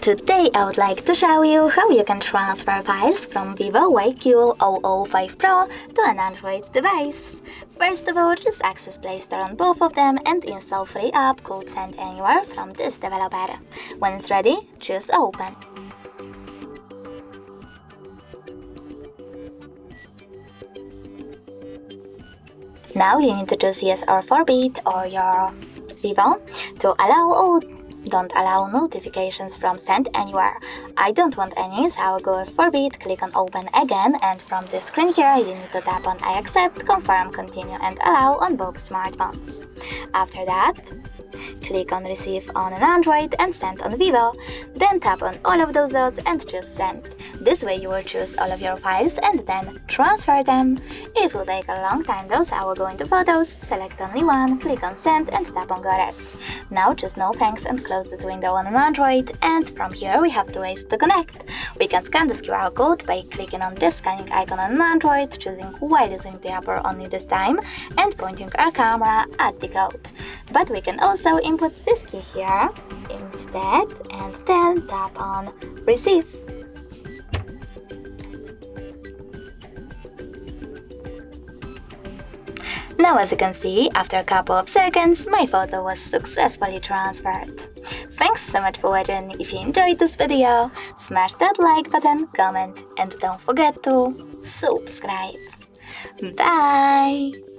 Today I would like to show you how you can transfer files from Vivo IQOO 005 Pro to an Android device. First of all, just access Play Store on both of them and install free app called Send Anywhere from this developer. When it's ready, choose Open. Now you need to choose Yes or Forbid or your Vivo to allow or don't allow notifications from Send Anywhere. I don't want any, so I will go with Forbid, click on Open again, and from this screen here you need to tap on I accept, confirm, continue and allow on both smartphones. After that, click on Receive on an Android and Send on Vivo. Then tap on all of those dots and choose Send. This way you will choose all of your files and then transfer them. It will take a long time though, so I will go into Photos, select only one, click on Send and tap on Got It. Now choose No Thanks and close this window on an Android, and from here we have two ways to connect. We can scan this QR code by clicking on this scanning icon on an Android, choosing while using the upper only this time, and pointing our camera at the code. But we can also input this key here instead and then tap on Receive. Now as you can see, after a couple of seconds, my photo was successfully transferred. Thanks so much for watching. If you enjoyed this video, smash that like button, comment and don't forget to subscribe. Bye!